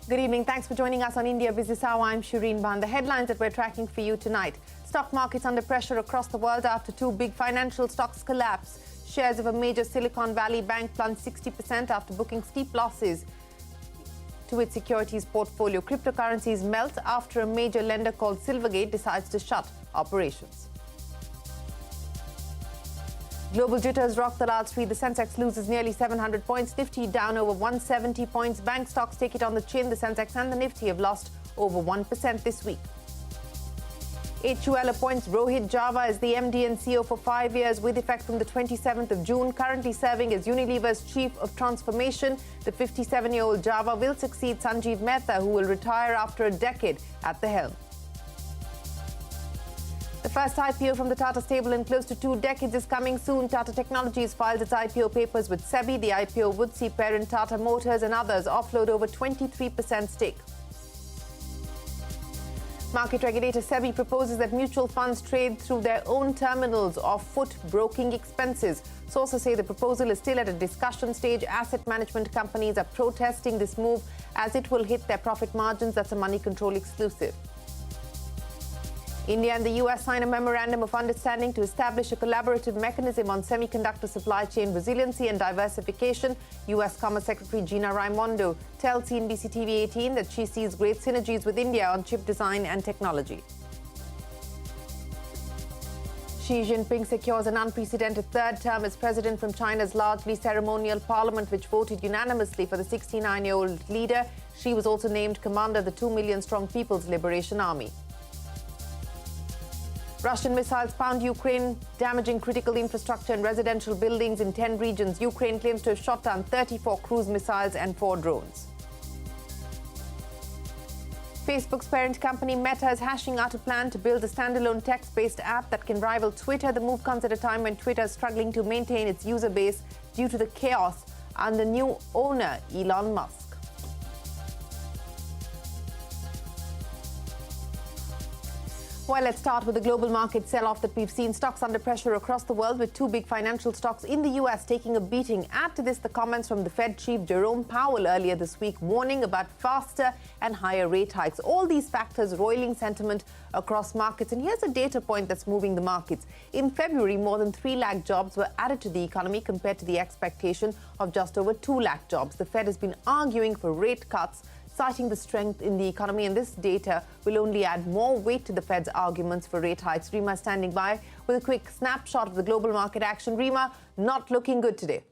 Good evening. Thanks for joining us on India Business Hour. I'm Shereen Bhan. The headlines that we're tracking for you tonight. Stock markets under pressure across the world after two big financial stocks collapse. Shares of a major Silicon Valley bank plunged 60% after booking steep losses to its securities portfolio. Cryptocurrencies melt after a major lender called Silvergate decides to shut operations. Global jitters rock the Lal Street. The Sensex loses nearly 700 points. Nifty down over 170 points. Bank stocks take it on the chin. The Sensex and the Nifty have lost over 1% this week. HUL appoints Rohit Java as the MD and CEO for 5 years with effect from the 27th of June. Currently serving as Unilever's Chief of Transformation, the 57-year-old Java will succeed Sanjeev Mehta, who will retire after a decade at the helm. The first IPO from the Tata stable in close to 2 decades is coming soon. Tata Technologies filed its IPO papers with SEBI. The IPO would see parent Tata Motors and others offload over 23% stake. Market regulator SEBI proposes that mutual funds trade through their own terminals or foot broking expenses. Sources say the proposal is still at a discussion stage. Asset management companies are protesting this move as it will hit their profit margins. That's a money control exclusive. India and the US sign a memorandum of understanding to establish a collaborative mechanism on semiconductor supply chain resiliency and diversification. US Commerce Secretary Gina Raimondo tells CNBC-TV18 that she sees great synergies with India on chip design and technology. Xi Jinping secures an unprecedented third term as president from China's largely ceremonial parliament, which voted unanimously for the 69-year-old leader. Xi was also named commander of the 2 million-strong People's Liberation Army. Russian missiles pound Ukraine, damaging critical infrastructure and residential buildings in 10 regions. Ukraine claims to have shot down 34 cruise missiles and 4 drones. Facebook's parent company Meta is hashing out a plan to build a standalone text-based app that can rival Twitter. The move comes at a time when Twitter is struggling to maintain its user base due to the chaos under new owner Elon Musk. Well, let's start with the global market sell-off that we've seen. Stocks under pressure across the world, with two big financial stocks in the US taking a beating. Add to this the comments from the Fed Chief Jerome Powell earlier this week, warning about faster and higher rate hikes. All these factors roiling sentiment across markets. And here's a data point that's moving the markets. In February, more than 3 lakh jobs were added to the economy compared to the expectation of just over 2 lakh jobs. The Fed has been arguing for rate cuts, citing the strength in the economy, and this data will only add more weight to the Fed's arguments for rate hikes. Rima standing by with a quick snapshot of the global market action. Rima, not looking good today.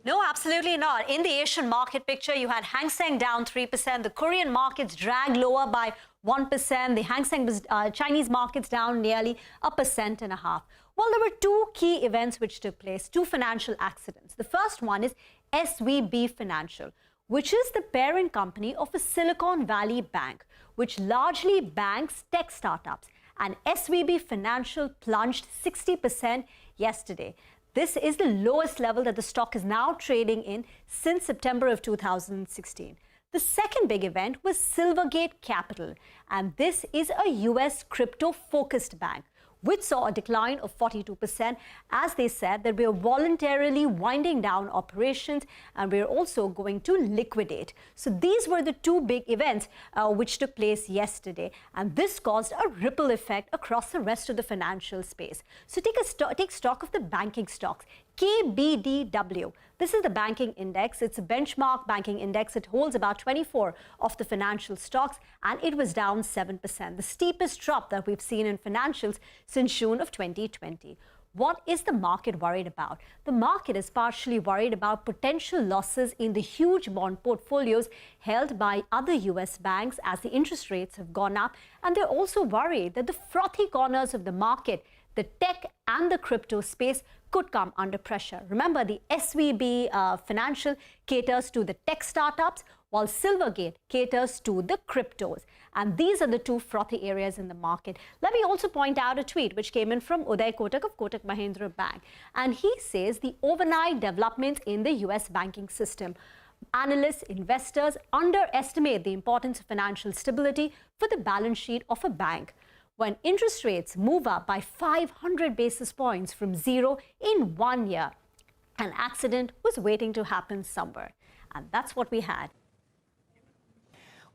No, absolutely not. In the Asian market picture, you had Hang Seng down 3%. The Korean markets dragged lower by 1%. The Hang Seng Chinese markets down nearly 1.5%. Well, there were two key events which took place, two financial accidents. The first one is SVB Financial, which is the parent company of a Silicon Valley bank, which largely banks tech startups. And SVB Financial plunged 60% yesterday. This is the lowest level that the stock is now trading in since September of 2016. The second big event was Silvergate Capital, and this is a US crypto-focused bank, which saw a decline of 42%, as they said that we are voluntarily winding down operations and we're also going to liquidate. So these were the two big events which took place yesterday, and this caused a ripple effect across the rest of the financial space. So take stock of the banking stocks. KBDW. This is the banking index. It's a benchmark banking index. It holds about 24 of the financial stocks, and it was down 7%, the steepest drop that we've seen in financials since June of 2020. What is the market worried about? The market is partially worried about potential losses in the huge bond portfolios held by other US banks as the interest rates have gone up, and they're also worried that the frothy corners of the market, the tech and the crypto space, could come under pressure. Remember, the SVB Financial caters to the tech startups, while Silvergate caters to the cryptos. And these are the two frothy areas in the market. Let me also point out a tweet which came in from Uday Kotak of Kotak Mahindra Bank. And he says the overnight developments in the US banking system. Analysts, investors underestimate the importance of financial stability for the balance sheet of a bank. When interest rates move up by 500 basis points from zero in 1 year, an accident was waiting to happen somewhere. And that's what we had.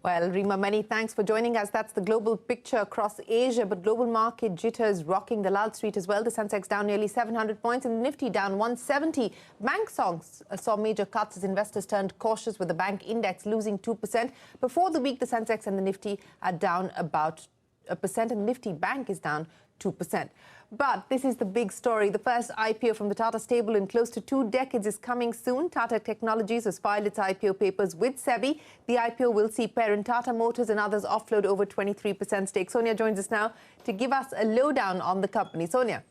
Well, Rima, many thanks for joining us. That's the global picture across Asia, but global market jitters rocking the Lal Street as well. The Sensex down nearly 700 points and the Nifty down 170. Bank stocks saw major cuts as investors turned cautious, with the bank index losing 2%. Before the week, the Sensex and the Nifty are down about 1%, and the Nifty Bank is down 2%. But this is the big story. The first IPO from the Tata stable in close to 2 decades is coming soon. Tata Technologies has filed its IPO papers with SEBI. The IPO will see parent Tata Motors and others offload over 23% stake. Sonia joins us now to give us a lowdown on the company. Sonia.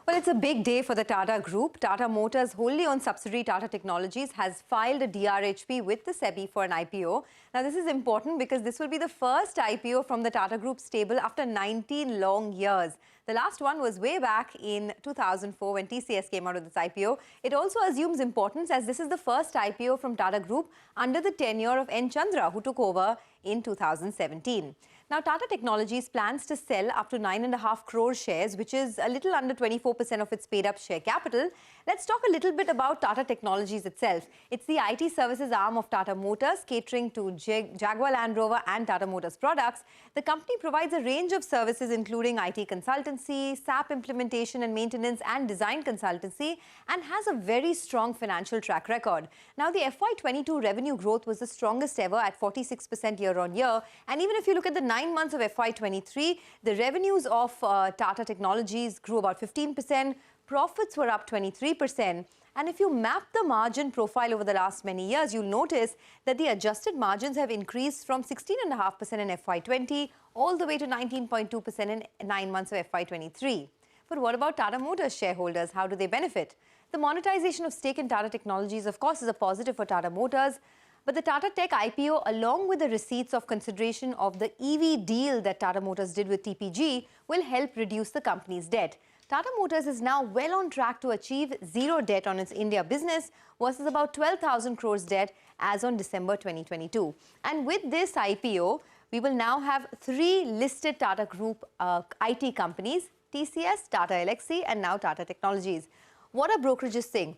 Well, it's a big day for the Tata Group. Tata Motors' wholly owned subsidiary Tata Technologies has filed a DRHP with the SEBI for an IPO. Now, this is important because this will be the first IPO from the Tata Group stable after 19 long years. The last one was way back in 2004 when TCS came out with its IPO. It also assumes importance as this is the first IPO from Tata Group under the tenure of N. Chandra, who took over in 2017. Now, Tata Technologies plans to sell up to 9.5 crore shares, which is a little under 24% of its paid-up share capital. Let's talk a little bit about Tata Technologies itself. It's the IT services arm of Tata Motors, catering to Jaguar Land Rover and Tata Motors products. The company provides a range of services including IT consultancy, SAP implementation and maintenance and design consultancy, and has a very strong financial track record. Now, the FY22 revenue growth was the strongest ever at 46% year-on-year. And even if you look at the 9 months of FY23, the revenues of Tata Technologies grew about 15%, profits were up 23%. And if you map the margin profile over the last many years, you'll notice that the adjusted margins have increased from 16.5% in FY20 all the way to 19.2% in 9 months of FY23. But what about Tata Motors shareholders? How do they benefit? The monetization of stake in Tata Technologies, of course, is a positive for Tata Motors. But the Tata Tech IPO, along with the receipts of consideration of the EV deal that Tata Motors did with TPG, will help reduce the company's debt. Tata Motors is now well on track to achieve zero debt on its India business versus about 12,000 crores debt as on December 2022. And with this IPO, we will now have 3 listed Tata Group IT companies, TCS, Tata Elxsi, and now Tata Technologies. What are brokerages saying?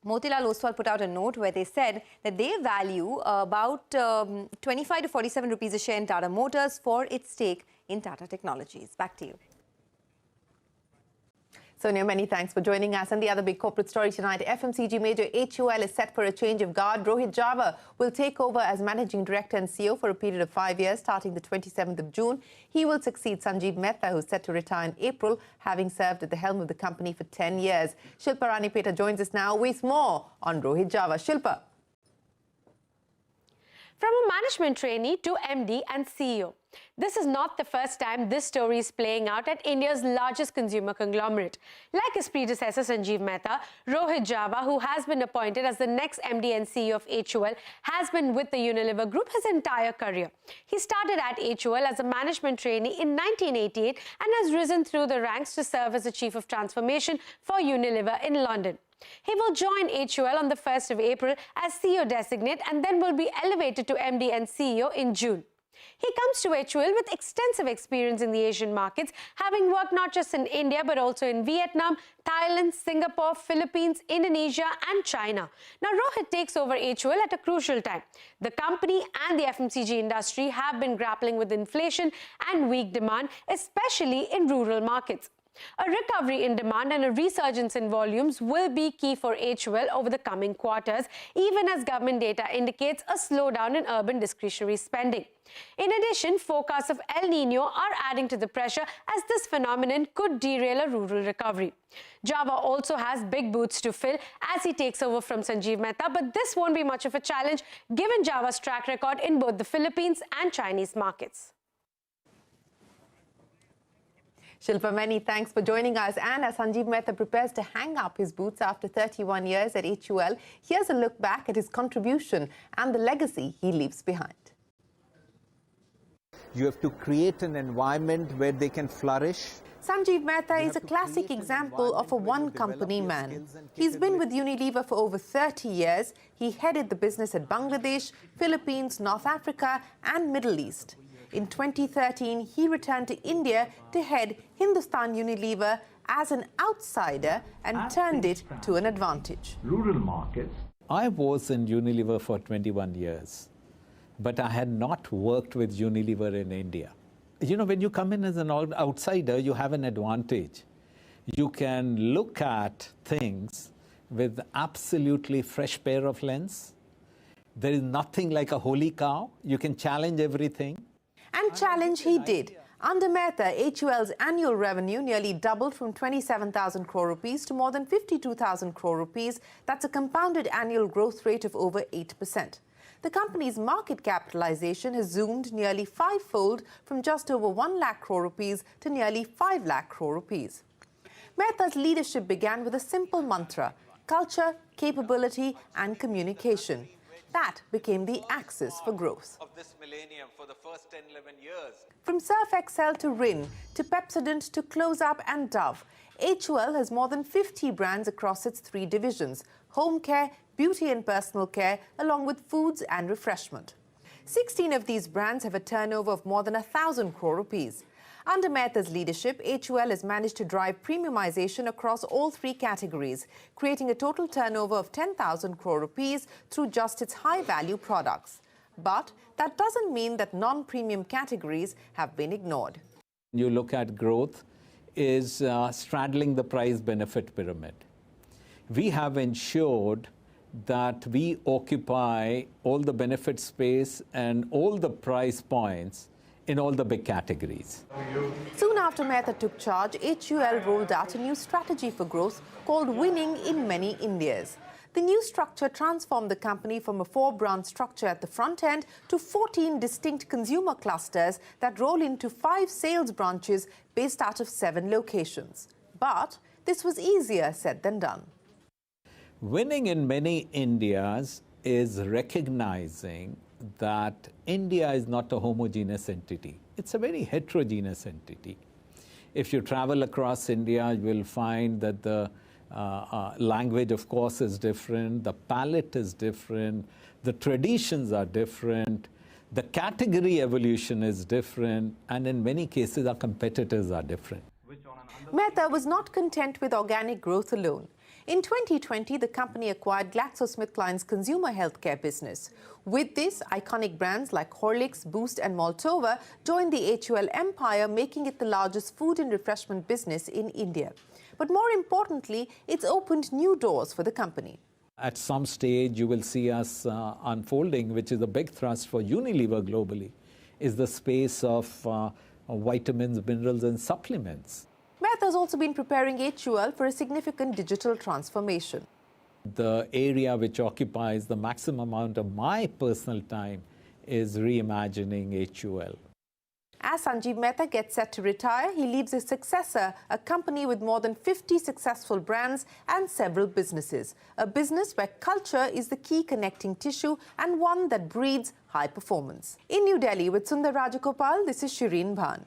Motilal Oswal put out a note where they said that they value about 25 to 47 rupees a share in Tata Motors for its stake in Tata Technologies. Back to you. Sonia, many thanks for joining us. And the other big corporate story tonight, FMCG major HUL is set for a change of guard. Rohit Java will take over as Managing Director and CEO for a period of 5 years, starting the 27th of June. He will succeed Sanjeev Mehta, who's set to retire in April, having served at the helm of the company for 10 years. Shilpa Ranipeta joins us now with more on Rohit Java. Shilpa. From a management trainee to MD and CEO. This is not the first time this story is playing out at India's largest consumer conglomerate. Like his predecessor Sanjeev Mehta, Rohit Java, who has been appointed as the next MD and CEO of HUL, has been with the Unilever Group his entire career. He started at HUL as a management trainee in 1988 and has risen through the ranks to serve as the Chief of Transformation for Unilever in London. He will join HUL on the 1st of April as CEO designate and then will be elevated to MD and CEO in June. He comes to HUL with extensive experience in the Asian markets, having worked not just in India but also in Vietnam, Thailand, Singapore, Philippines, Indonesia and China. Now, Rohit takes over HUL at a crucial time. The company and the FMCG industry have been grappling with inflation and weak demand, especially in rural markets. A recovery in demand and a resurgence in volumes will be key for HUL over the coming quarters, even as government data indicates a slowdown in urban discretionary spending. In addition, forecasts of El Nino are adding to the pressure as this phenomenon could derail a rural recovery. Java also has big boots to fill as he takes over from Sanjeev Mehta, but this won't be much of a challenge given Java's track record in both the Philippines and Chinese markets. Shilpa, many thanks for joining us. And as Sanjeev Mehta prepares to hang up his boots after 31 years at HUL, here's a look back at his contribution and the legacy he leaves behind. You have to create an environment where they can flourish. Sanjeev Mehta is a classic example of a one-company man. He's been with Unilever for over 30 years. He headed the business at Bangladesh, Philippines, North Africa and Middle East. In 2013, he returned to India to head Hindustan Unilever as an outsider and turned it to an advantage. Rural markets. I was in Unilever for 21 years. but I had not worked with Unilever in India. You know, when you come in as an outsider, you have an advantage. You can look at things with absolutely fresh pair of lens. There is nothing like a holy cow. You can challenge everything. And challenge he did. Under Mehta, HUL's annual revenue nearly doubled from 27,000 crore rupees to more than 52,000 crore rupees. That's a compounded annual growth rate of over 8%. The company's market capitalization has zoomed nearly fivefold from just over 1 lakh crore rupees to nearly 5 lakh crore rupees. Mehta's leadership began with a simple mantra: culture, capability and communication. That became the axis for growth. Of this millennium for the first 10, 11 years. From Surf Excel to Rin, to Pepsodent to Close Up and Dove, HUL has more than 50 brands across its 3 divisions: home care, beauty and personal care, along with foods and refreshment. 16 of these brands have a turnover of more than 1,000 crore rupees. Under Mehta's leadership, HUL has managed to drive premiumization across all 3 categories, creating a total turnover of 10,000 crore rupees through just its high-value products. But that doesn't mean that non-premium categories have been ignored. You look at growth is straddling the price-benefit pyramid. We have ensured that we occupy all the benefit space and all the price points in all the big categories. Soon after Mehta took charge, HUL rolled out a new strategy for growth called Winning in Many Indias. The new structure transformed the company from a 4-branch structure at the front end to 14 distinct consumer clusters that roll into 5 sales branches based out of 7 locations. But this was easier said than done. Winning in many Indias is recognizing that India is not a homogeneous entity. It's a very heterogeneous entity. If you travel across India, you will find that the language, of course, is different, the palate is different, the traditions are different, the category evolution is different, and in many cases, our competitors are different. Mehta was not content with organic growth alone. In 2020, the company acquired GlaxoSmithKline's consumer healthcare business. With this, iconic brands like Horlicks, Boost and Maltova joined the HUL empire, making it the largest food and refreshment business in India. But more importantly, it's opened new doors for the company. At some stage, you will see us unfolding, which is a big thrust for Unilever globally, is the space of vitamins, minerals and supplements. Mehta has also been preparing HUL for a significant digital transformation. The area which occupies the maximum amount of my personal time is reimagining HUL. As Sanjeev Mehta gets set to retire, he leaves his successor, a company with more than 50 successful brands and several businesses. A business where culture is the key connecting tissue and one that breeds high performance. In New Delhi with Sundar Rajagopal, this is Shereen Bhan.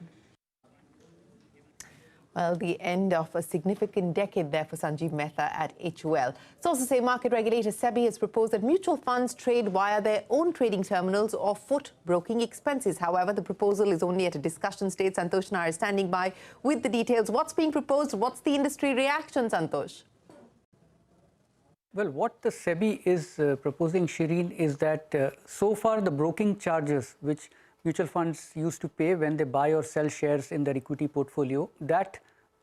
Well, the end of a significant decade there for Sanjeev Mehta at HUL. Sources say market regulator SEBI has proposed that mutual funds trade via their own trading terminals or foot broking expenses. However, the proposal is only at a discussion stage. Santosh Nair is standing by with the details. What's being proposed? What's the industry reaction, Santosh? Well, what the SEBI is proposing, Shereen, is that so far the broking charges which mutual funds used to pay when they buy or sell shares in their equity portfolio, that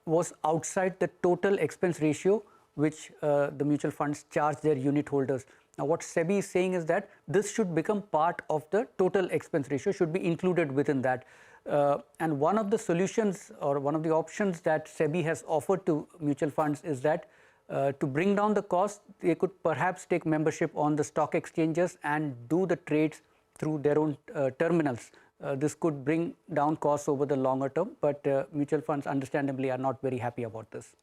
was outside the total expense ratio which the mutual funds charge their unit holders. Now, what SEBI is saying is that this should become part of the total expense ratio, should be included within that. And one of the solutions or one of the options that SEBI has offered to mutual funds is that to bring down the cost, they could perhaps take membership on the stock exchanges and do the trades through their own terminals. This could bring down costs over the longer term, but mutual funds understandably are not very happy about this.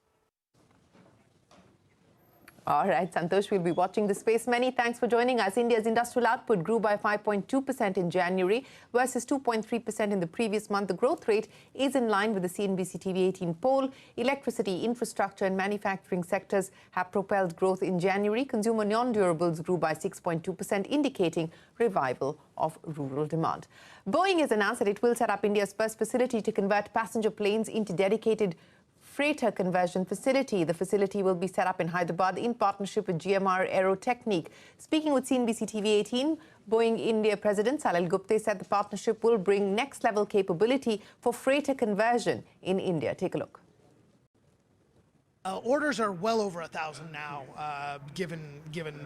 All right, Santosh, we'll be watching the space. Many thanks for joining us. India's industrial output grew by 5.2% in January versus 2.3% in the previous month. The growth rate is in line with the CNBC-TV18 poll. Electricity, infrastructure and manufacturing sectors have propelled growth in January. Consumer non-durables grew by 6.2%, indicating revival of rural demand. Boeing has announced that it will set up India's first facility to convert passenger planes into dedicated freighter conversion facility. The facility will be set up in Hyderabad in partnership with GMR Aerotechnique. Speaking with CNBC-TV18, Boeing India President Salil Gupte said the partnership will bring next-level capability for freighter conversion in India. Take a look. Orders are well over 1,000 now, given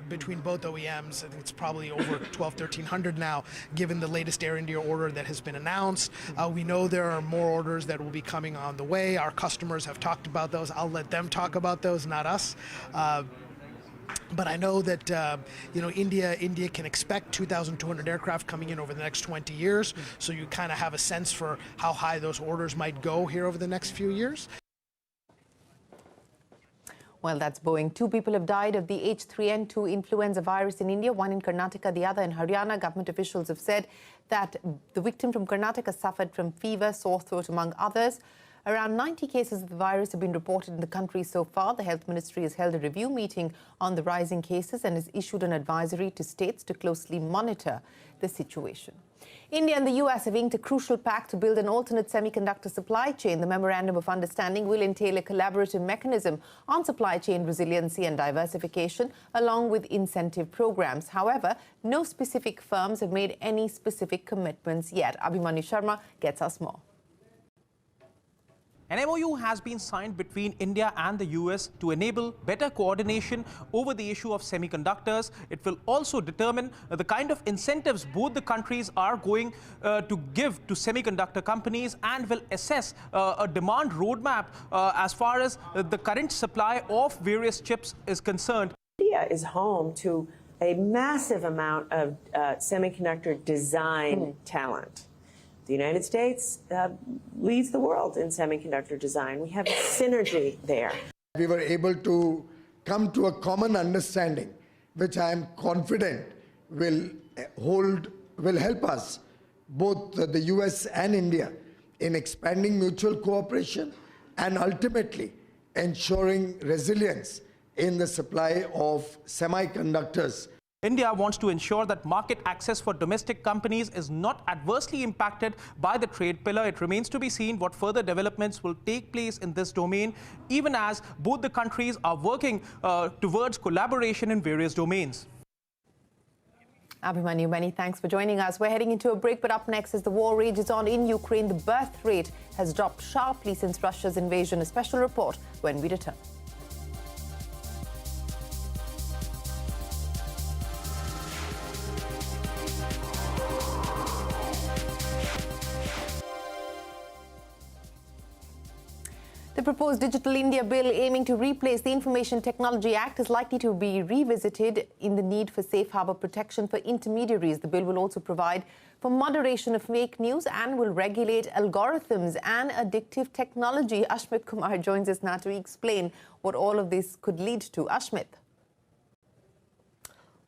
between both OEMs. I think it's probably over 1,200-1,300 now, given the latest Air India order that has been announced. We know there are more orders that will be coming on the way. Our customers have talked about those. I'll let them talk about those, not us. But I know that India can expect 2,200 aircraft coming in over the next 20 years. So you kind of have a sense for how high those orders might go here over the next few years. Well, that's Boeing. 2 people have died of the H3N2 influenza virus in India, one in Karnataka, the other in Haryana. Government officials have said that the victim from Karnataka suffered from fever, sore throat, among others. Around 90 cases of the virus have been reported in the country so far. The Health Ministry has held a review meeting on the rising cases and has issued an advisory to states to closely monitor the situation. India and the US have inked a crucial pact to build an alternate semiconductor supply chain. The Memorandum of Understanding will entail a collaborative mechanism on supply chain resiliency and diversification, along with incentive programs. However, no specific firms have made any specific commitments yet. Abhimanyu Sharma gets us more. An MOU has been signed between India and the US to enable better coordination over the issue of semiconductors. It will also determine the kind of incentives both the countries are going to give to semiconductor companies, and will assess a demand roadmap as far as the current supply of various chips is concerned. India is home to a massive amount of semiconductor design talent. The United States leads the world in semiconductor design. We have synergy there. We were able to come to a common understanding, which I am confident will help us, both the US and India, in expanding mutual cooperation and ultimately ensuring resilience in the supply of semiconductors. India wants to ensure that market access for domestic companies is not adversely impacted by the trade pillar. It remains to be seen what further developments will take place in this domain, even as both the countries are working towards collaboration in various domains. Abhimanyu, many thanks for joining us. We're heading into a break, but up next, as the war rages on in Ukraine, the birth rate has dropped sharply since Russia's invasion. A special report when we return. The proposed Digital India Bill, aiming to replace the Information Technology Act, is likely to be revisited in the need for safe harbour protection for intermediaries. The bill will also provide for moderation of fake news and will regulate algorithms and addictive technology. Ashmit Kumar joins us now to explain what all of this could lead to. Ashmit.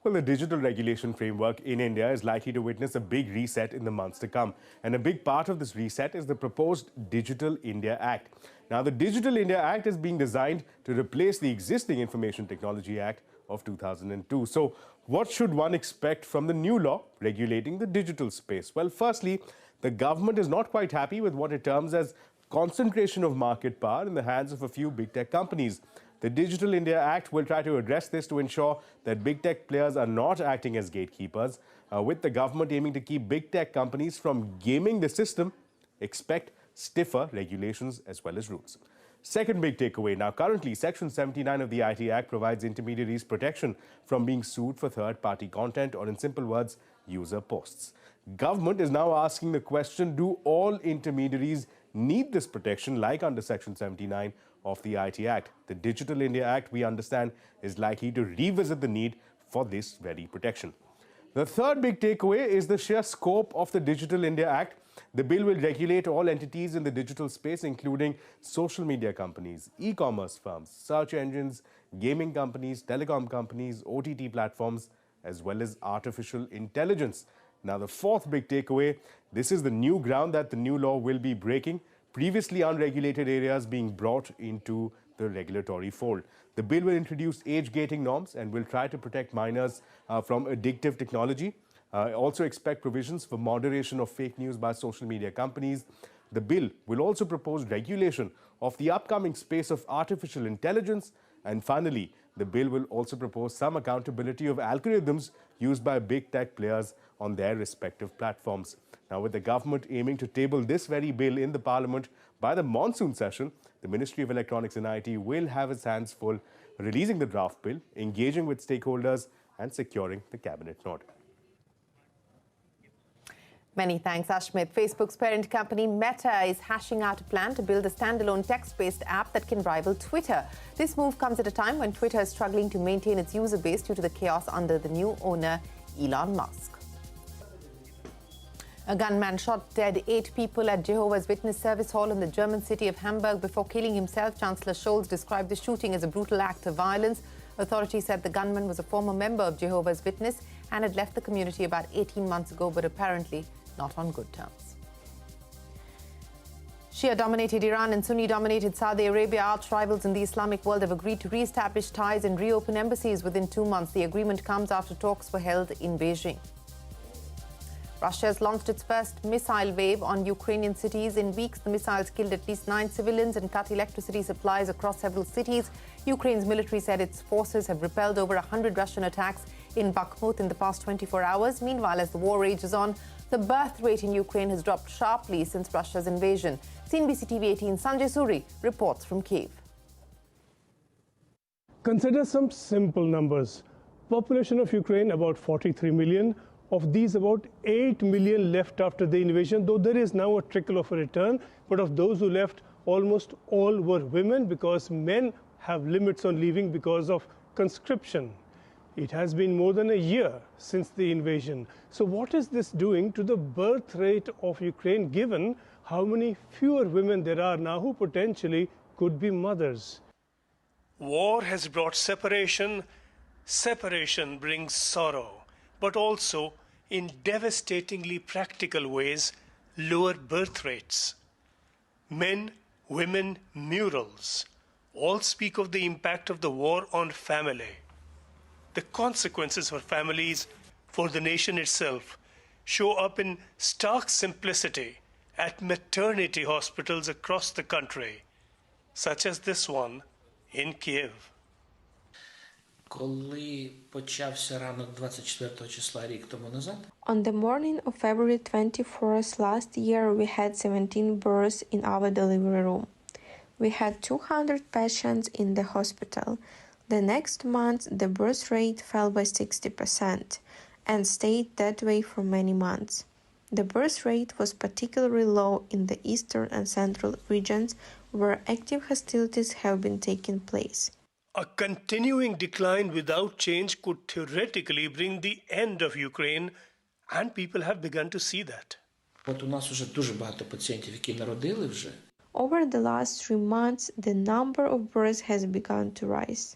Well, the digital regulation framework in India is likely to witness a big reset in the months to come. And a big part of this reset is the proposed Digital India Act. Now, the Digital India Act is being designed to replace the existing Information Technology Act of 2002. So what should one expect from the new law regulating the digital space? Well, firstly, the government is not quite happy with what it terms as concentration of market power in the hands of a few big tech companies. The Digital India Act will try to address this to ensure that big tech players are not acting as gatekeepers. With the government aiming to keep big tech companies from gaming the system, expect stiffer regulations as well as rules. Second big takeaway. Now, currently, Section 79 of the IT Act provides intermediaries protection from being sued for third-party content, or in simple words, user posts. Government is now asking the question, do all intermediaries need this protection like under Section 79 of the IT Act? The Digital India Act, we understand, is likely to revisit the need for this very protection. The third big takeaway is the sheer scope of the Digital India Act. The bill will regulate all entities in the digital space, including social media companies, e-commerce firms, search engines, gaming companies, telecom companies, OTT platforms, as well as artificial intelligence. Now, the fourth big takeaway, this is the new ground that the new law will be breaking. Previously unregulated areas being brought into the regulatory fold. The bill will introduce age gating norms and will try to protect minors from addictive technology. Also expect provisions for moderation of fake news by social media companies. The bill will also propose regulation of the upcoming space of artificial intelligence. And finally, the bill will also propose some accountability of algorithms used by big tech players on their respective platforms. Now, with the government aiming to table this very bill in the Parliament by the monsoon session, the Ministry of Electronics and IT will have its hands full releasing the draft bill, engaging with stakeholders and securing the cabinet nod. Many thanks, Ashmit. Facebook's parent company Meta is hashing out a plan to build a standalone text-based app that can rival Twitter. This move comes at a time when Twitter is struggling to maintain its user base due to the chaos under the new owner, Elon Musk. A gunman shot dead 8 people at Jehovah's Witness service hall in the German city of Hamburg before killing himself. Chancellor Scholz described the shooting as a brutal act of violence. Authorities said the gunman was a former member of Jehovah's Witness and had left the community about 18 months ago, but apparently not on good terms. Shia-dominated Iran and Sunni-dominated Saudi Arabia, arch rivals in the Islamic world, have agreed to re-establish ties and reopen embassies within 2 months. The agreement comes after talks were held in Beijing. Russia has launched its first missile wave on Ukrainian cities. In weeks, the missiles killed at least 9 civilians and cut electricity supplies across several cities. Ukraine's military said its forces have repelled over 100 Russian attacks in Bakhmut in the past 24 hours. Meanwhile, as the war rages on, the birth rate in Ukraine has dropped sharply since Russia's invasion. CNBC-TV18 Sanjay Suri reports from Kyiv. Consider some simple numbers. Population of Ukraine about 43 million. Of these, about 8 million left after the invasion, though there is now a trickle of a return. But of those who left, almost all were women, because men have limits on leaving because of conscription. It has been more than a year since the invasion. So what is this doing to the birth rate of Ukraine, given how many fewer women there are now who potentially could be mothers? War has brought separation. Separation brings sorrow, but also, in devastatingly practical ways, lower birth rates. Men, women, murals all speak of the impact of the war on family. The consequences for families, for the nation itself, show up in stark simplicity at maternity hospitals across the country, such as this one in Kyiv. On the morning of February 24th last year, we had 17 births in our delivery room. We had 200 patients in the hospital. The next month, the birth rate fell by 60% and stayed that way for many months. The birth rate was particularly low in the eastern and central regions where active hostilities have been taking place. A continuing decline without change could theoretically bring the end of Ukraine, and people have begun to see that. Over the last 3 months, the number of births has begun to rise.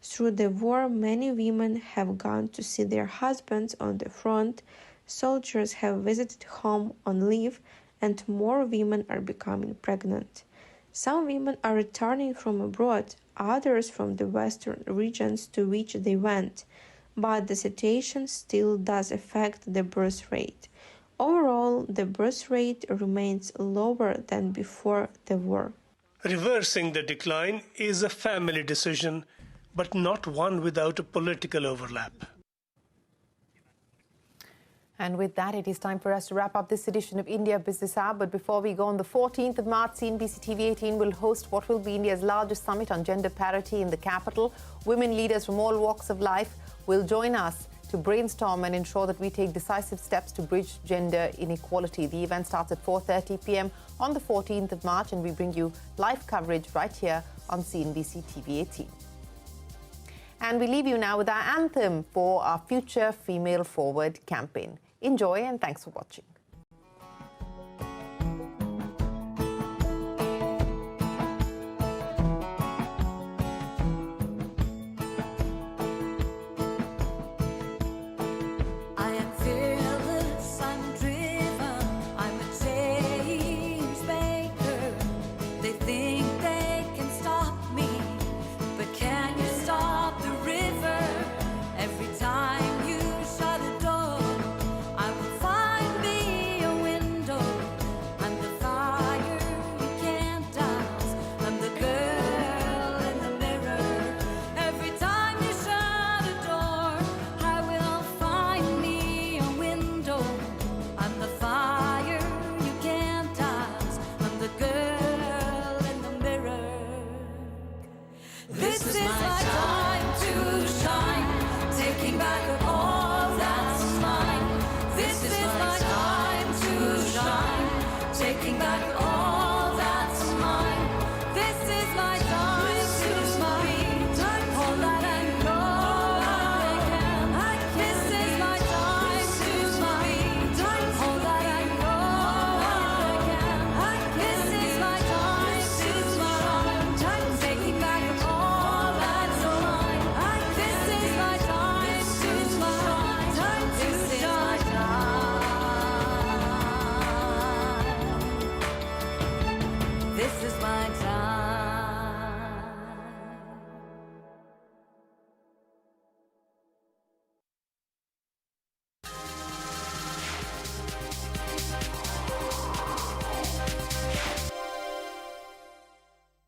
Through the war, many women have gone to see their husbands on the front, soldiers have visited home on leave, and more women are becoming pregnant. Some women are returning from abroad, others from the western regions to which they went, but the situation still does affect the birth rate. Overall, the birth rate remains lower than before the war. Reversing the decline is a family decision, but not one without a political overlap. And with that, it is time for us to wrap up this edition of India Business Hour. But before we go, on the 14th of March, CNBC-TV18 will host what will be India's largest summit on gender parity in the capital. Women leaders from all walks of life will join us to brainstorm and ensure that we take decisive steps to bridge gender inequality. The event starts at 4:30 p.m. on the 14th of March, and we bring you live coverage right here on CNBC-TV18. And we leave you now with our anthem for our Future Female Forward campaign. Enjoy, and thanks for watching.